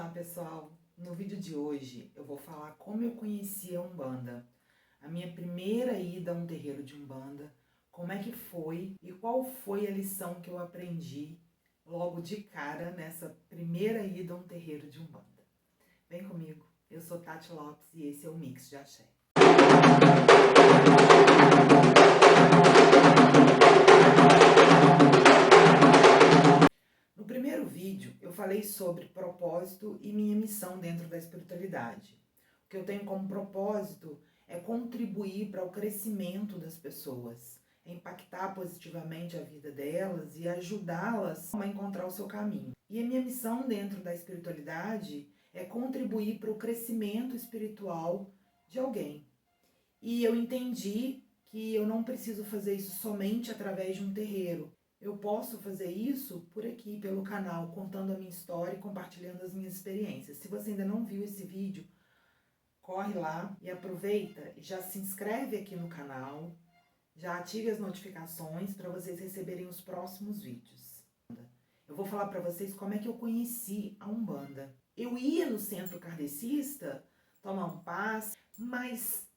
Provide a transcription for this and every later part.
Olá pessoal, no vídeo de hoje eu vou falar como eu conheci a Umbanda, a minha primeira ida a um terreiro de Umbanda, como é que foi e qual foi a lição que eu aprendi logo de cara nessa primeira ida a um terreiro de Umbanda. Vem comigo, eu sou Tati Lopes e esse é o Mix de Axé. No primeiro vídeo eu falei sobre propósito e minha missão dentro da espiritualidade. O que eu tenho como propósito é contribuir para o crescimento das pessoas, impactar positivamente a vida delas e ajudá-las a encontrar o seu caminho. E a minha missão dentro da espiritualidade é contribuir para o crescimento espiritual de alguém. E eu entendi que eu não preciso fazer isso somente através de um terreiro. Eu posso fazer isso por aqui, pelo canal, contando a minha história e compartilhando as minhas experiências. Se você ainda não viu esse vídeo, corre lá e aproveita e já se inscreve aqui no canal, já ative as notificações para vocês receberem os próximos vídeos. Eu vou falar para vocês como é que eu conheci a Umbanda. Eu ia no centro kardecista tomar um passe, mas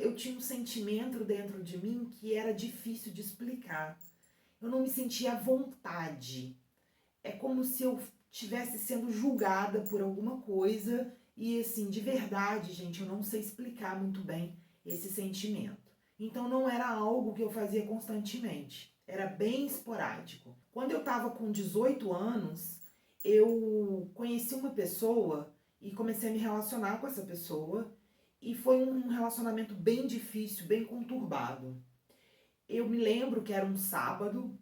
eu tinha um sentimento dentro de mim que era difícil de explicar. Eu não me sentia à vontade. É como se eu estivesse sendo julgada por alguma coisa e, assim, de verdade, gente, eu não sei explicar muito bem esse sentimento. Então não era algo que eu fazia constantemente, era bem esporádico. Quando eu estava com 18 anos, eu conheci uma pessoa e comecei a me relacionar com essa pessoa e foi um relacionamento bem difícil, bem conturbado. Eu me lembro que era um sábado,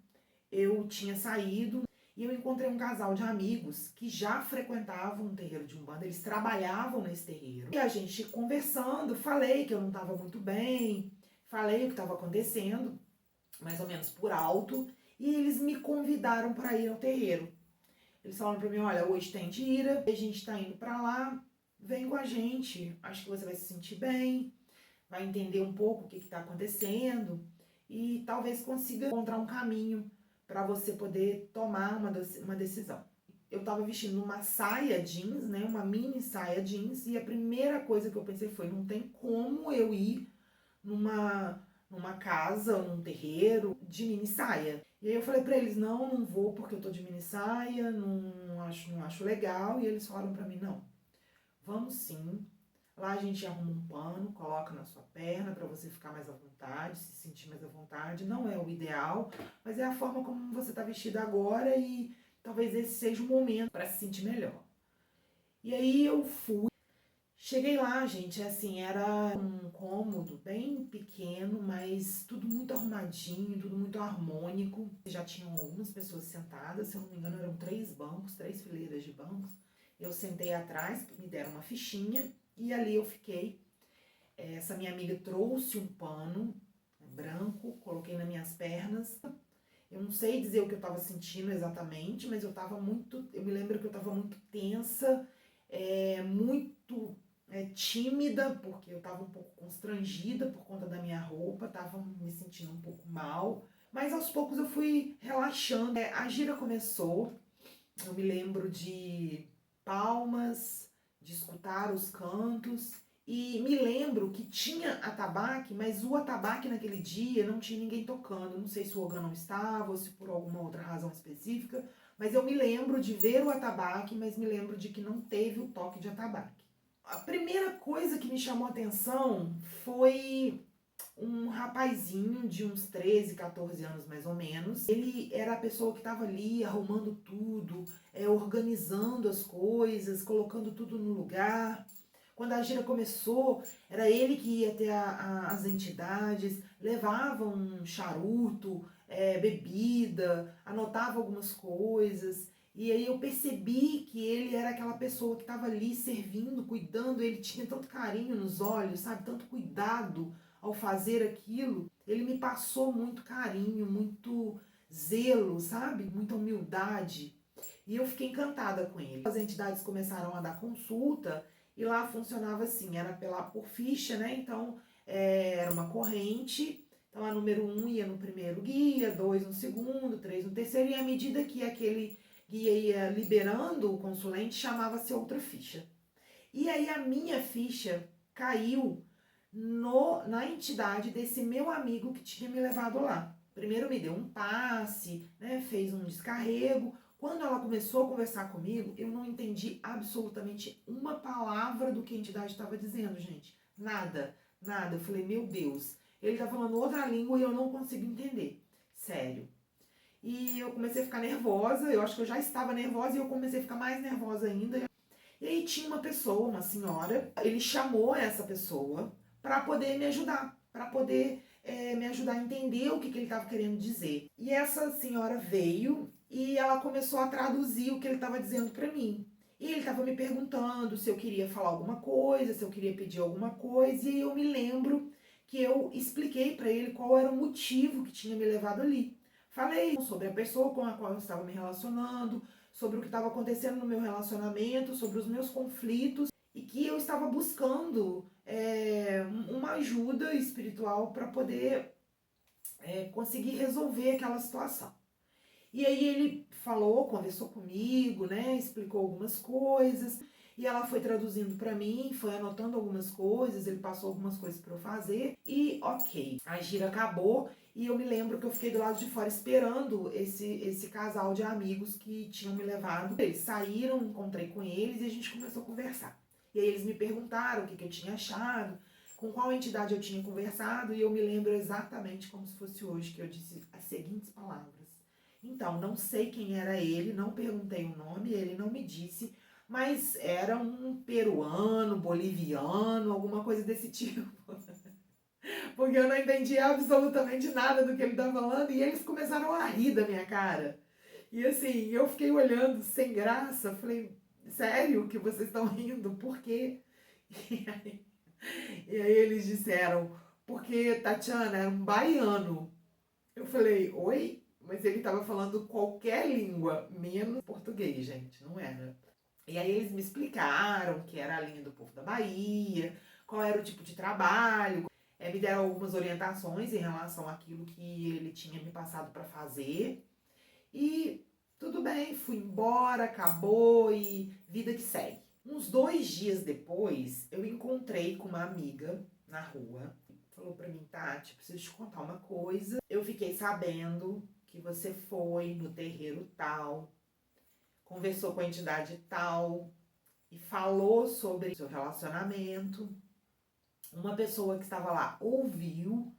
eu tinha saído e eu encontrei um casal de amigos que já frequentavam um terreiro de Umbanda, eles trabalhavam nesse terreiro. E a gente conversando, falei que eu não estava muito bem, falei o que estava acontecendo, mais ou menos por alto, e eles me convidaram para ir ao terreiro. Eles falaram para mim, olha, hoje tem tira, a gente está indo para lá, vem com a gente, acho que você vai se sentir bem, vai entender um pouco o que está acontecendo e talvez consiga encontrar um caminho para você poder tomar uma decisão. Eu estava vestindo uma saia jeans, né, uma mini saia jeans, e a primeira coisa que eu pensei foi, não tem como eu ir numa casa, num terreiro de mini saia. E aí eu falei para eles, não vou porque eu tô de mini saia, não acho legal, e eles falaram para mim, não, vamos sim. Lá a gente arruma um pano, coloca na sua perna para você ficar mais à vontade, se sentir mais à vontade. Não é o ideal, mas é a forma como você está vestida agora e talvez esse seja o momento para se sentir melhor. E aí eu fui. Cheguei lá, gente, assim, era um cômodo bem pequeno, mas tudo muito arrumadinho, tudo muito harmônico. Já tinham algumas pessoas sentadas, se eu não me engano eram 3 bancos, 3 fileiras de bancos. Eu sentei atrás, me deram uma fichinha. E ali eu fiquei. Essa minha amiga trouxe um pano branco, coloquei nas minhas pernas. Eu não sei dizer o que eu estava sentindo exatamente, mas eu me lembro que eu estava muito tensa, muito tímida, porque eu estava um pouco constrangida por conta da minha roupa, estava me sentindo um pouco mal. Mas aos poucos eu fui relaxando. A gira começou, eu me lembro de palmas, de escutar os cantos, e me lembro que tinha atabaque, mas o atabaque naquele dia não tinha ninguém tocando. Não sei se o órgão não estava ou se por alguma outra razão específica, mas eu me lembro de ver o atabaque, mas me lembro de que não teve o toque de atabaque. A primeira coisa que me chamou a atenção foi um rapazinho de uns 13, 14 anos mais ou menos. Ele era a pessoa que estava ali arrumando tudo, organizando as coisas, colocando tudo no lugar. Quando a gira começou, era ele que ia até as entidades, levava um charuto, bebida, anotava algumas coisas. E aí eu percebi que ele era aquela pessoa que estava ali servindo, cuidando. Ele tinha tanto carinho nos olhos, sabe? Tanto cuidado ao fazer aquilo. Ele me passou muito carinho, muito zelo, sabe? Muita humildade. E eu fiquei encantada com ele. As entidades começaram a dar consulta e lá funcionava assim, era por ficha, né? Então era uma corrente. Então a número 1 ia no primeiro guia, 2 no segundo, 3 no terceiro. E à medida que ia liberando o consulente, chamava-se outra ficha. E aí a minha ficha caiu na entidade desse meu amigo que tinha me levado lá. Primeiro me deu um passe, né, fez um descarrego. Quando ela começou a conversar comigo, eu não entendi absolutamente uma palavra do que a entidade estava dizendo, gente. Nada, nada. Eu falei, meu Deus, ele tá falando outra língua e eu não consigo entender. Sério. E eu comecei a ficar nervosa, eu acho que eu já estava nervosa e eu comecei a ficar mais nervosa ainda. E aí tinha uma pessoa, uma senhora, ele chamou essa pessoa para poder me ajudar, para poder me ajudar a entender o que ele estava querendo dizer. E essa senhora veio e ela começou a traduzir o que ele estava dizendo para mim. E ele estava me perguntando se eu queria falar alguma coisa, se eu queria pedir alguma coisa, e eu me lembro que eu expliquei para ele qual era o motivo que tinha me levado ali. Falei sobre a pessoa com a qual eu estava me relacionando, sobre o que estava acontecendo no meu relacionamento, sobre os meus conflitos, e que eu estava buscando uma ajuda espiritual para poder conseguir resolver aquela situação. E aí ele falou, conversou comigo, né, explicou algumas coisas, e ela foi traduzindo para mim, foi anotando algumas coisas, ele passou algumas coisas para eu fazer, e ok, a gira acabou, e eu me lembro que eu fiquei do lado de fora esperando esse casal de amigos que tinham me levado. Eles saíram, encontrei com eles e a gente começou a conversar. E aí eles me perguntaram o que eu tinha achado, com qual entidade eu tinha conversado, e eu me lembro exatamente como se fosse hoje que eu disse as seguintes palavras. Então, não sei quem era ele, não perguntei o nome, ele não me disse, mas era um peruano, boliviano, alguma coisa desse tipo. Porque eu não entendi absolutamente nada do que ele estava falando e eles começaram a rir da minha cara. E assim, eu fiquei olhando sem graça, falei, sério que vocês estão rindo? Por quê? E aí eles disseram, porque Tatiana era um baiano. Eu falei, oi? Mas ele estava falando qualquer língua, menos português, gente, não era. E aí eles me explicaram que era a linha do povo da Bahia, qual era o tipo de trabalho, me deram algumas orientações em relação àquilo que ele tinha me passado para fazer. E tudo bem, fui embora, acabou e vida que segue. Uns 2 dias depois, eu encontrei com uma amiga na rua. Falou pra mim, Tati, preciso te contar uma coisa. Eu fiquei sabendo que você foi no terreiro tal, conversou com a entidade tal e falou sobre seu relacionamento. Uma pessoa que estava lá ouviu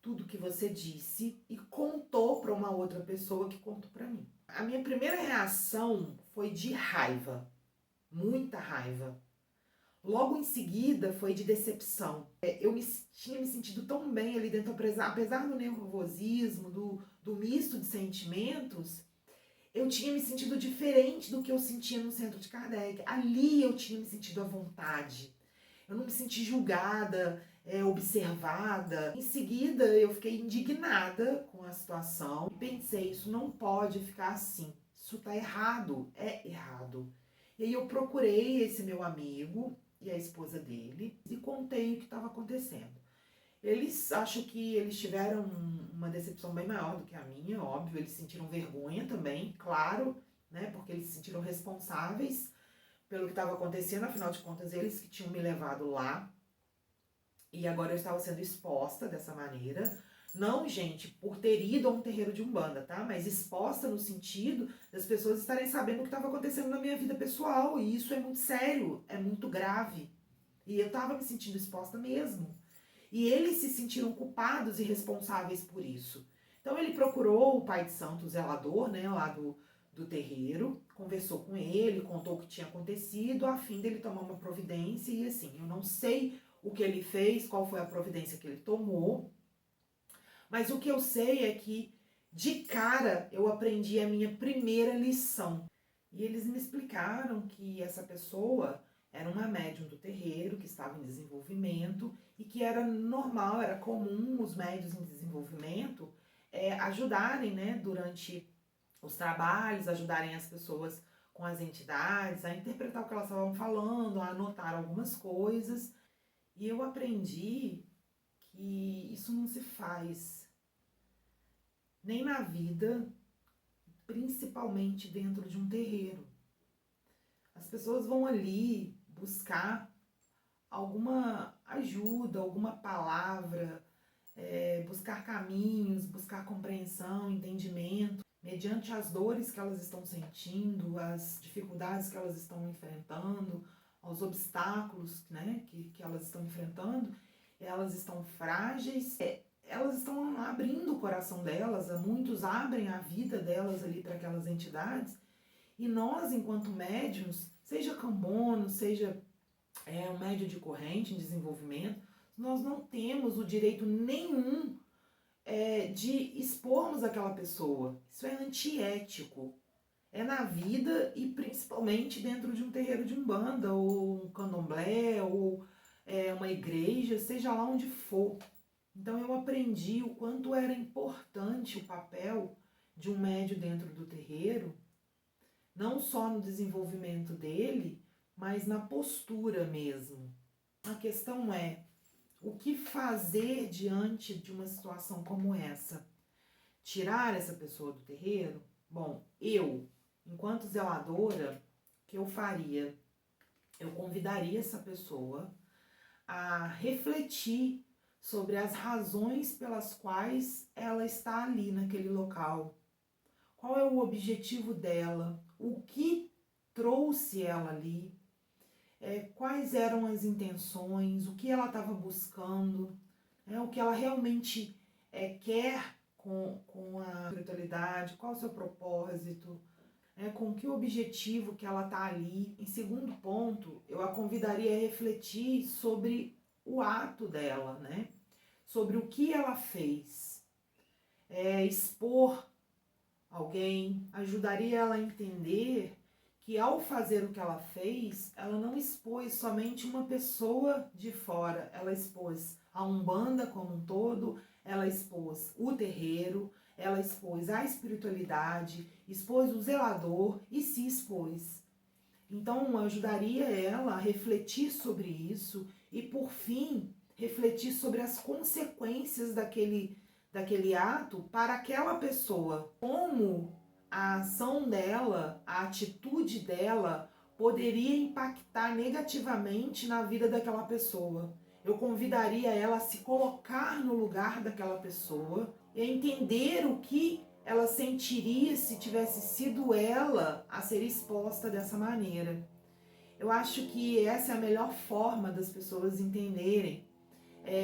tudo que você disse e contou para uma outra pessoa que contou para mim. A minha primeira reação foi de raiva, muita raiva. Logo em seguida foi de decepção. Eu tinha me sentido tão bem ali dentro, apesar do nervosismo, do misto de sentimentos, eu tinha me sentido diferente do que eu sentia no centro de Kardec. Ali eu tinha me sentido à vontade. Eu não me senti julgada, observada. Em seguida, eu fiquei indignada com a situação e pensei, isso não pode ficar assim. Isso tá errado, é errado. E aí eu procurei esse meu amigo e a esposa dele e contei o que estava acontecendo. Eles acham que eles tiveram uma decepção bem maior do que a minha, óbvio, eles sentiram vergonha também, claro, né, porque eles se sentiram responsáveis pelo que estava acontecendo, afinal de contas, eles que tinham me levado lá, e agora eu estava sendo exposta dessa maneira. Não, gente, por ter ido a um terreiro de Umbanda, tá? Mas exposta no sentido das pessoas estarem sabendo o que estava acontecendo na minha vida pessoal. E isso é muito sério, é muito grave. E eu estava me sentindo exposta mesmo. E eles se sentiram culpados e responsáveis por isso. Então ele procurou o pai de santo, o zelador, né, lá do terreiro, conversou com ele, contou o que tinha acontecido, a fim dele tomar uma providência. E assim, eu não sei o que ele fez, qual foi a providência que ele tomou, mas o que eu sei é que, de cara, eu aprendi a minha primeira lição. E eles me explicaram que essa pessoa era uma médium do terreiro, que estava em desenvolvimento, e que era normal, era comum os médios em desenvolvimento ajudarem, né, durante os trabalhos, ajudarem as pessoas com as entidades, a interpretar o que elas estavam falando, a anotar algumas coisas. E eu aprendi que isso não se faz nem na vida, principalmente dentro de um terreiro. As pessoas vão ali buscar alguma ajuda, alguma palavra, buscar caminhos, buscar compreensão, entendimento, mediante as dores que elas estão sentindo, as dificuldades que elas estão enfrentando, aos obstáculos, né, que elas estão enfrentando. Elas estão frágeis, elas estão abrindo o coração delas, muitos abrem a vida delas ali para aquelas entidades, e nós, enquanto médiuns, seja cambono, seja um médium de corrente em desenvolvimento, nós não temos o direito nenhum de expormos aquela pessoa. Isso é antiético. É na vida e principalmente dentro de um terreiro de umbanda, ou um candomblé, ou uma igreja, seja lá onde for. Então eu aprendi o quanto era importante o papel de um médium dentro do terreiro, não só no desenvolvimento dele, mas na postura mesmo. A questão é, o que fazer diante de uma situação como essa? Tirar essa pessoa do terreiro? Bom, eu, enquanto zeladora, o que eu faria? Eu convidaria essa pessoa a refletir sobre as razões pelas quais ela está ali naquele local. Qual é o objetivo dela? O que trouxe ela ali? Quais eram as intenções? O que ela estava buscando? O que ela realmente quer com a espiritualidade? Qual o seu propósito? Com que objetivo que ela está ali? Em segundo ponto, eu a convidaria a refletir sobre o ato dela, né? Sobre o que ela fez. Expor alguém, ajudaria ela a entender que ao fazer o que ela fez, ela não expôs somente uma pessoa de fora, ela expôs a Umbanda como um todo, ela expôs o terreiro, ela expôs a espiritualidade, expôs o zelador e se expôs. Então, ajudaria ela a refletir sobre isso e, por fim, refletir sobre as consequências daquele ato para aquela pessoa. Como a ação dela, a atitude dela poderia impactar negativamente na vida daquela pessoa. Eu convidaria ela a se colocar no lugar daquela pessoa e a entender o que ela sentiria se tivesse sido ela a ser exposta dessa maneira. Eu acho que essa é a melhor forma das pessoas entenderem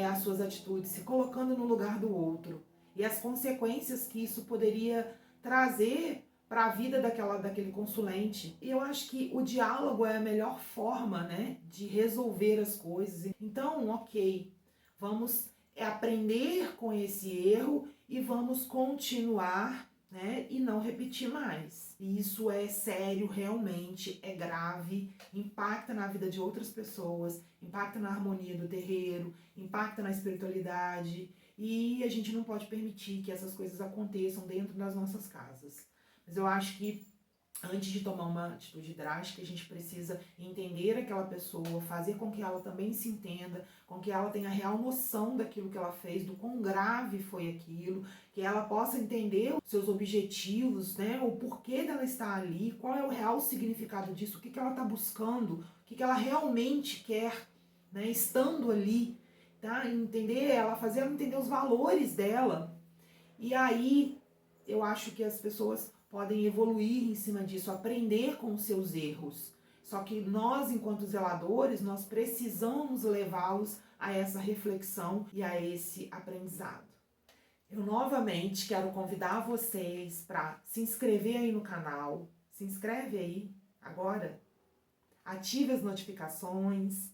as suas atitudes, se colocando no lugar do outro e as consequências que isso poderia trazer para a vida daquele consulente. E eu acho que o diálogo é a melhor forma, né, de resolver as coisas. Então, ok, vamos aprender com esse erro e vamos continuar, né, e não repetir mais. E isso é sério, realmente, é grave, impacta na vida de outras pessoas, impacta na harmonia do terreiro, impacta na espiritualidade, e a gente não pode permitir que essas coisas aconteçam dentro das nossas casas. Mas eu acho que antes de tomar uma atitude drástica, a gente precisa entender aquela pessoa, fazer com que ela também se entenda, com que ela tenha real noção daquilo que ela fez, do quão grave foi aquilo, que ela possa entender os seus objetivos, né, o porquê dela estar ali, qual é o real significado disso, o que ela está buscando, o que ela realmente quer, né, estando ali, tá? Entender ela, fazer ela entender os valores dela. E aí eu acho que as pessoas podem evoluir em cima disso, aprender com os seus erros. Só que nós, enquanto zeladores, nós precisamos levá-los a essa reflexão e a esse aprendizado. Eu novamente quero convidar vocês para se inscrever aí no canal. Se inscreve aí agora. Ative as notificações.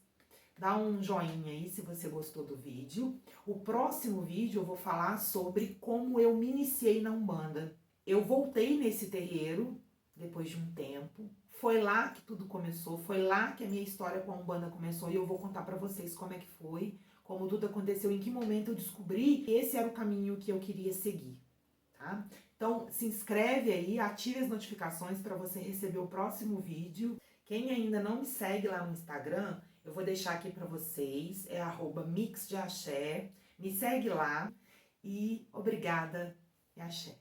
Dá um joinha aí se você gostou do vídeo. O próximo vídeo eu vou falar sobre como eu me iniciei na Umbanda. Eu voltei nesse terreiro depois de um tempo. Foi lá que tudo começou, foi lá que a minha história com a Umbanda começou e eu vou contar pra vocês como é que foi, como tudo aconteceu, em que momento eu descobri que esse era o caminho que eu queria seguir, tá? Então se inscreve aí, ative as notificações para você receber o próximo vídeo. Quem ainda não me segue lá no Instagram, eu vou deixar aqui para vocês, é @mixdeaxé. Me segue lá e obrigada e axé.